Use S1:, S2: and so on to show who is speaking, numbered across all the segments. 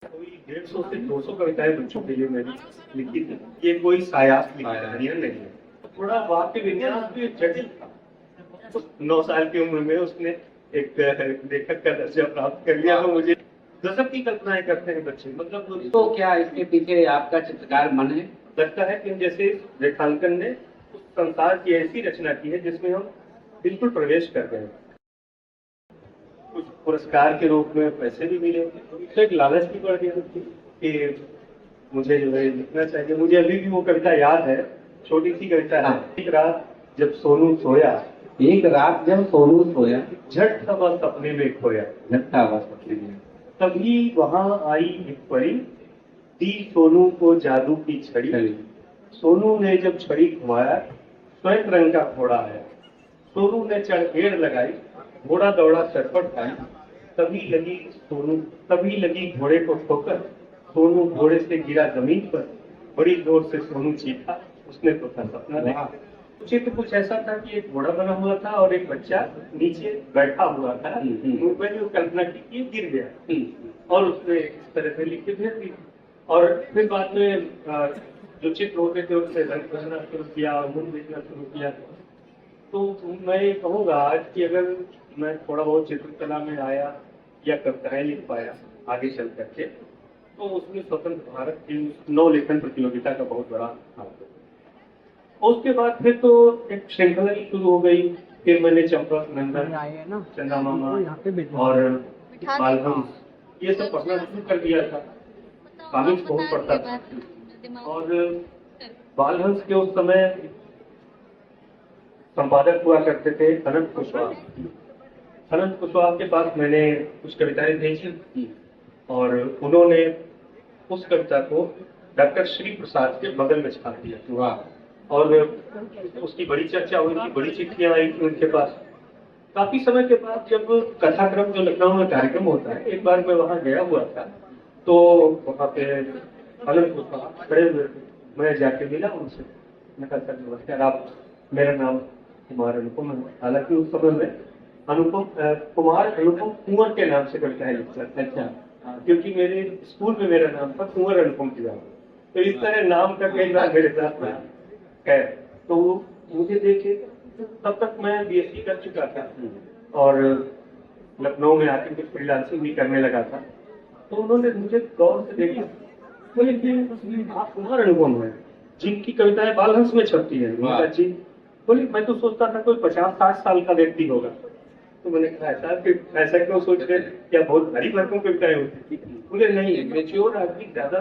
S1: कोई 150 से 200 कविताएं बच्चों के लिए मैंने लिखी थी। ये कोई सायास की कहानियां नहीं है। थोड़ा वाक्य विन्यास भी जटिल था। 9 साल की उम्र में उसने एक लेखक का दर्जा प्राप्त कर लिया। तो मुझे गजब की कल्पनाएं करते हैं बच्चे। मतलब
S2: तो क्या इसके पीछे आपका चित्रकार मन है?
S1: लगता है कि जैसे रेखांकन ने उस संसार की ऐसी रचना की है जिसमें हम बिल्कुल प्रवेश कर गए। कुछ पुरस्कार के रूप में पैसे भी मिले, तो एक लालच भी बढ़ गया कि मुझे जो है लिखना चाहिए। मुझे अभी भी वो कविता याद है, छोटी सी कविता है। एक रात जब सोनू सोया,
S2: एक रात जब सोनू सोया,
S1: झट सा वह सपने में खोया,
S2: झट्टा हुआ सपने में,
S1: तभी वहां आई एक परी, दी सोनू को जादू की छड़ी। सोनू ने जब छड़ी घुमाया, श्वेत रंग का घोड़ा आया। सोनू ने चढ़ लगाई, घोड़ा दौड़ा सरपट खाई। तभी लगी घोड़े को ठोकर, सोनू घोड़े से गिरा जमीन पर। बड़ी जोर से सोनू चीखा, उसने तो था सपना देखा। चित्र कुछ ऐसा था कि एक घोड़ा बना हुआ था और एक बच्चा नीचे बैठा हुआ था। मैंने वो कल्पना की कि गिर गया और उसने इस तरह से लिख के भेज दी। और फिर बाद में जो चित्र होते थे उससे रंग भरना शुरू किया और मुंह देखना शुरू किया। तो मैं कहूँगा आज कि अगर मैं थोड़ा बहुत चित्रकला में आया या कविताएं लिख पाया आगे चल करके, तो उसमें स्वतंत्र भारत की नव लेखन प्रतियोगिता का बहुत बड़ा हाथ है। उसके बाद फिर तो एक श्रृंखला ही शुरू हो गई। फिर मैंने चंपक नंदन, चंदा मामा और बालहंस ये सब पढ़ना शुरू कर दिया था। कामिक्स बहुत पढ़ता था। और बालहंस के उस समय संपादक हुआ करते थे अनंत कुशवाहा। अनंत कुशवाहा के पास मैंने कुछ कविताएं भेजी और उन्होंने उस कविता को डॉक्टर श्री प्रसाद के बगल में छाप दिया। और उसकी बड़ी चर्चा हुई थी, बड़ी चिट्ठियां आई थी उनके पास। काफी समय के बाद जब कथाक्रम जो लखनऊ में कार्यक्रम होता है, एक बार मैं वहां गया हुआ था, तो वहां पे अनंत कुशवाहा खड़े हुए थे। मैं जाके मिला उनसे, मैं कहा सर नमस्कार, आप, मेरा नाम कुमार अनुपम है। हालांकि उस समय में कुमार अनुपम कुंवर के नाम से कविताएं लिखता था। अच्छा, क्योंकि मेरे स्कूल में मेरा नाम था कुंवर अनुपम तिवारी, तो इस तरह नाम का कई बार मेरे साथ है। तो मुझे देखे, तब तक मैं बीएससी कर चुका था और लखनऊ में आके कुछ फ्रीलांसिंग भी करने लगा था। तो उन्होंने मुझे गौर से देखा, बोले कि आप कुमार अनुपम है जिनकी कविताएं बालहंस में छपती है। जी, बोले मैं तो सोचता था कोई 50-60 साल का व्यक्ति होगा। तो मैंने कहा ऐसा क्यों सोच रहे, क्या बहुत भारी भरकम कविताएं होती थी? बोले नहीं, मेच्योर आदमी ज्यादा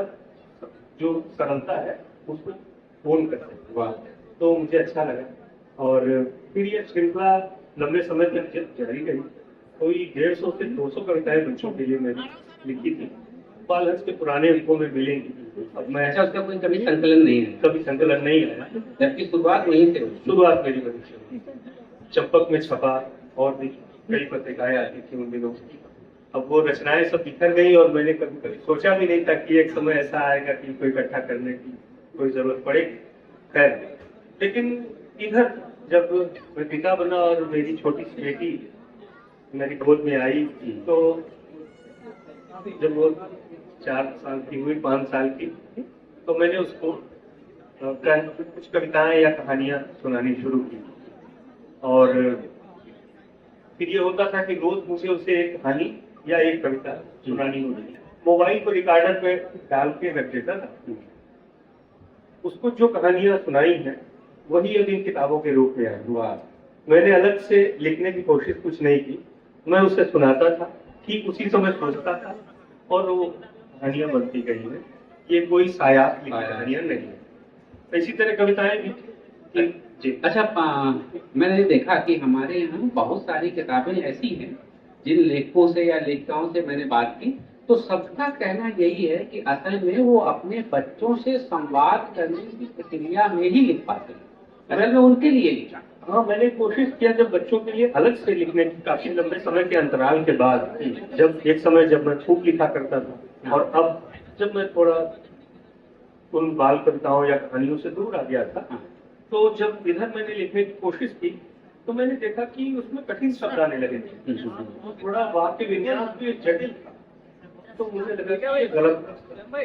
S1: जो सरलता है उसको फोन करते हैं। वाह, तो मुझे अच्छा लगा। और फिर ये श्रृंखला लंबे समय तक जारी रही। कोई 150 से 200 कविताएं बच्चों के लिए मैंने लिखी थी। बालहंस के पुराने अंकों में मिलेंगी। अब मैं
S2: उसका कोई कभी संकलन नहीं है?
S1: कभी संकलन नहीं आया,
S2: जबकि शुरुआत वहीं से हुई।
S1: शुरुआत मेरी वहीं से हुई। चंपक में छपा और भी कई पत्रिकाएं आती थी उन दिनों। अब वो रचनाएं सब बिखर गई और मैंने कभी कभी सोचा भी नहीं था कि एक समय ऐसा आएगा कि कोई इकट्ठा करने की कोई जरूरत पड़ेगी। खैर, लेकिन इधर जब मैं पिता बना और मेरी छोटी सी बेटी मेरी गोद में आई, तो जब वो 4 साल की हुई, 5 साल की, तो मैंने उसको कुछ कविताएं या कहानियां सुनानी शुरू की। और फिर ये होता था कि रोज मुझे उसे एक कहानी या एक कविता सुनानी होती। मोबाइल को रिकॉर्डर पे डाल के रख देता था। उसको जो कहानियां सुनाई हैं वही अब इन किताबों के रूप में आई। मैंने अलग से लिखने की कोशिश कुछ नहीं की, मैं उसे सुनाता था, ठीक उसी समय सोचता था और वो कहानियां बनती गई हैं। ये कोई सायास की कहानियां नहीं है। इसी तरह कविताएं भी जी।
S2: अच्छा, मैंने देखा कि हमारे यहाँ बहुत सारी किताबें ऐसी हैं जिन लेखकों से या लेखिकाओं से मैंने बात की, तो सबका कहना यही है कि असल में वो अपने बच्चों से संवाद करने की प्रक्रिया में ही लिख पाते हैं। असल में उनके लिए लिखा।
S1: हाँ, मैंने कोशिश किया जब बच्चों के लिए अलग से लिखने की, काफी लंबे समय के अंतराल के बाद। जब एक समय जब मैं खूब लिखा करता था और अब जब मैं थोड़ा उन बाल कविताओं या कहानियों से दूर आ गया था, तो जब इधर मैंने लिखने की कोशिश की तो मैंने देखा कि उसमें कठिन शब्द आने लगे थे। थोड़ा वाक्य विन्यास भी जटिल था। तो मुझे लगा कि ये गलत रास्ता है।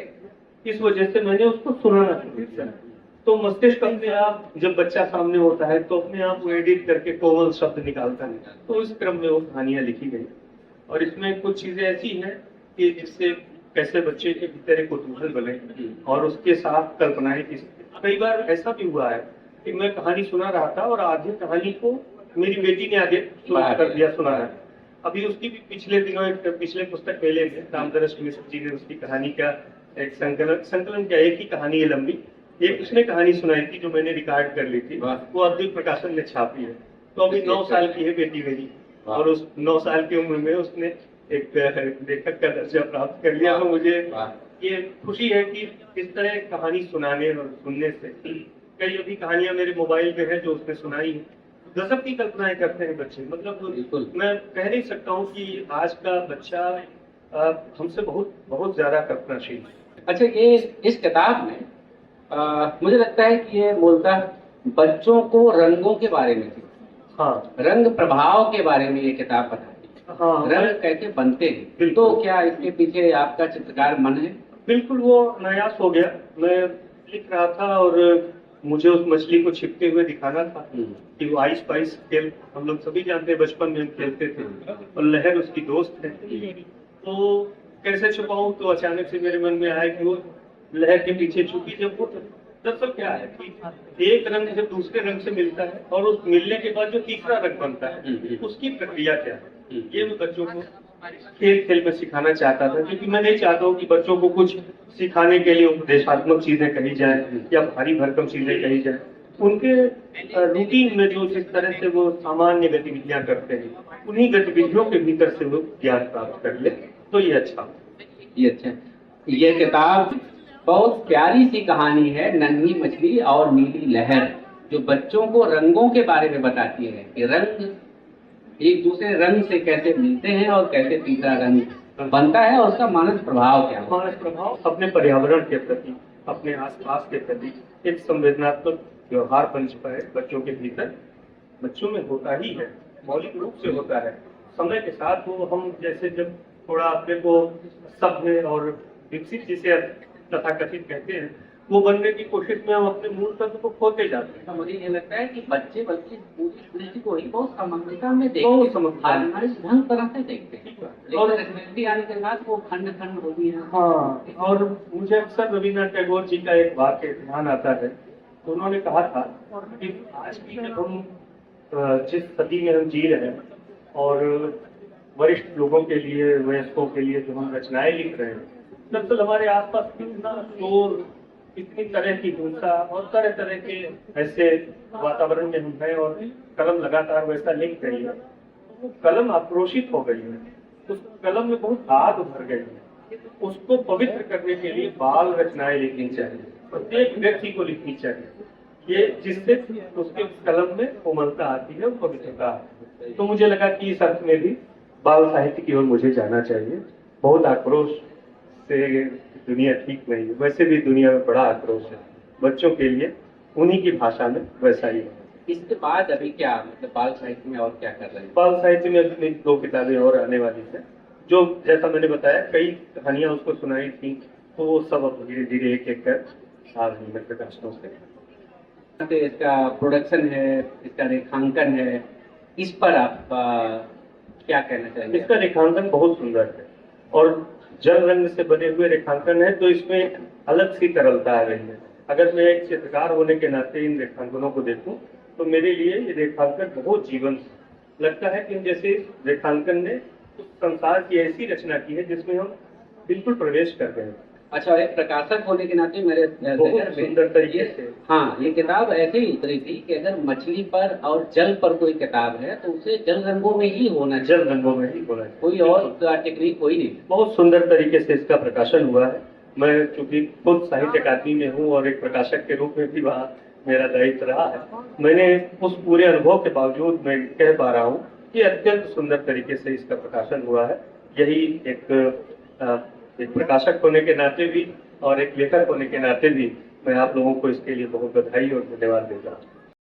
S1: इस वजह से मैंने उसको सुनाना शुरू किया। तो मस्तिष्क अपने आप, जब बच्चा सामने होता है तो अपने आप वो एडिट करके कोमल शब्द निकालता है। तो इस क्रम में वो कहानियां लिखी गई और इसमें कुछ चीजें ऐसी हैं कि जिससे कैसे बच्चे के भीतर एक कुतूहल बने और उसके साथ कल्पनाएं की। कई बार ऐसा भी हुआ है कि मैं कहानी सुना रहा था और आधी कहानी को मेरी बेटी ने आगे शुरू कर दिया सुनाना। अभी उसकी भी पिछले दिनों एक पिछले पुस्तक मेले में रामदरस मिश्र जी ने उसकी कहानी का एक संकलन क्या, एक ही कहानी है लंबी, एक उसने कहानी सुनाई थी जो मैंने रिकॉर्ड कर ली थी, वो अद्भुत प्रकाशन में छापी है। तो अभी 9 साल की है बेटी मेरी और उस 9 साल की उम्र में उसने एक लेखक का दर्जा प्राप्त कर लिया। तो मुझे ये खुशी है कि इस तरह कहानी सुनाने और सुनने से, कई अभी कहानियां मेरे मोबाइल में है जो उसने सुनाई है, गजब की कल्पनाएं करते हैं बच्चे। मतलब मैं कह नहीं सकता हूँ कि आज का बच्चा हमसे बहुत बहुत ज्यादा कल्पनाशील है।
S2: अच्छा, ये इस किताब में मुझे लगता है कि ये मूलतः बच्चों को रंगों के बारे में थी।
S1: हाँ,
S2: रंग प्रभाव के बारे में ये किताब बताती है।
S1: हाँ,
S2: रंग कैसे बनते हैं, तो क्या इसके पीछे आपका चित्रकार मन है?
S1: बिल्कुल, वो नायास हो गया। मैं लिख रहा था और मुझे उस मछली को छिपते हुए दिखाना था कि वो आइस पाइस खेल, हम लोग सभी जानते हैं बचपन में हम खेलते थे और लहर उसकी दोस्त है। तो कैसे छुपाऊं, तो अचानक से मेरे मन में आया कि वो लहर के पीछे छुपी। जब वो दरअसल क्या है कि एक रंग जब दूसरे रंग से मिलता है और उस मिलने के बाद जो तीसरा रंग बनता है उसकी प्रक्रिया क्या है, ये मैं बच्चों को खेल खेल में सिखाना चाहता था। क्योंकि मैं नहीं चाहता हूँ कि बच्चों को कुछ सिखाने के लिए उपदेशात्मक चीजें कही जाए या भारी भरकम चीजें कही जाए। उनके रूटीन में जो जिस तरह से वो सामान्य गतिविधियां करते हैं उन्हीं गतिविधियों के भीतर से वो ज्ञान प्राप्त कर ले, तो ये अच्छा।
S2: ये किताब बहुत प्यारी सी कहानी है, नन्ही मछली और नीली लहर, जो बच्चों को रंगों के बारे में बताती है कि रंग एक दूसरे रंग से कैसे मिलते हैं और कैसे तीसरा रंग बनता है और उसका मानस प्रभाव क्या है।
S1: मानस प्रभाव अपने पर्यावरण के प्रति, अपने आसपास के प्रति एक संवेदनात्मक व्यवहार बन चुका है बच्चों के भीतर। बच्चों में होता ही है, मौलिक रूप से होता है। समय के साथ वो हम जैसे जब थोड़ा अपने को सभ्य और विकसित जिसे तथाकथित कहते हैं वो बनने की कोशिश में हम अपने मूल तत्व को खोते जाते हैं।
S2: तो मुझे ये लगता है कि बच्चे बल्कि पूरी सृष्टि को ही बहुत समग्रता में देखते हैं, ढंग तरह से देखते हैं और स्मृति आने के बाद वो खंड खंड हो गई है।
S1: हाँ, और मुझे अक्सर रविन्द्रनाथ टैगोर जी का एक वाक्य ध्यान आता है। तो उन्होंने कहा था कि आज भी जब हम जिस सदी में हम जी रहे हैं और वरिष्ठ लोगों के लिए, वयस्कों के लिए जो हम रचनाएं लिख रहे हैं, दरअसल हमारे आसपास कितना शोर, इतनी तरह की हिंसा और तरह तरह के ऐसे वातावरण में हम हैं और कलम लगातार वैसा लिख रही है। वो कलम आक्रोशित हो गई है, उस कलम में बहुत आग भर गई है। उसको पवित्र करने के लिए बाल रचनाएं लिखनी चाहिए, प्रत्येक व्यक्ति को लिखनी चाहिए, ये जिससे उसके कलम में कोमलता आती है, पवित्रता आती है। तो मुझे लगा कि इस अर्थ में भी बाल साहित्य की ओर मुझे जाना चाहिए। बहुत आक्रोश से दुनिया ठीक नहीं है, वैसे भी दुनिया में बड़ा आक्रोश है बच्चों के लिए, उन्हीं की भाषा में वैसा ही है।
S2: इसके बाद अभी क्या, मतलब बाल साहित्य में और क्या कर रहे हैं?
S1: बाल साहित्य में अपनी 2 किताबें और आने वाली है, जो जैसा मैंने बताया कई कहानियां उसको सुनाई थी, तो वो सब अब धीरे धीरे एक एक कर आ रही है प्रकाशनों से।
S2: इसका प्रोडक्शन है, इसका रेखांकन है, इस पर आप क्या कहना चाहेंगे?
S1: इसका रेखांकन बहुत सुंदर है और जल रंग से बने हुए रेखांकन है, तो इसमें एक अलग सी तरलता आ रही है। अगर मैं एक चित्रकार होने के नाते इन रेखांकनों को देखूं तो मेरे लिए ये रेखांकन बहुत जीवंत लगता है कि जैसे रेखांकन ने उस संसार की ऐसी रचना की है जिसमें हम बिल्कुल प्रवेश कर गए।
S2: अच्छा, एक प्रकाशक होने के नाते मेरे
S1: बहुत सुंदर तरीके से,
S2: हाँ, ये किताब ऐसे ही उतरी थी कि अगर मछली पर और जल पर कोई किताब है तो उसे जल रंगों में ही होना चाहिए,
S1: जल रंगों में ही होना चाहिए,
S2: कोई और टेक्निक कोई नहीं।
S1: बहुत सुंदर तरीके से इसका प्रकाशन हुआ है। मैं चूंकि खुद साहित्य अकादमी में हूँ और एक प्रकाशक के रूप में भी वहाँ मेरा दायित्व रहा है, मैंने उस पूरे अनुभव के बावजूद मैं कह पा रहा हूँ कि अत्यंत सुंदर तरीके से इसका प्रकाशन हुआ है। यही एक प्रकाशक होने के नाते भी और एक लेखक होने के नाते भी मैं आप लोगों को इसके लिए बहुत बधाई और धन्यवाद देता हूँ।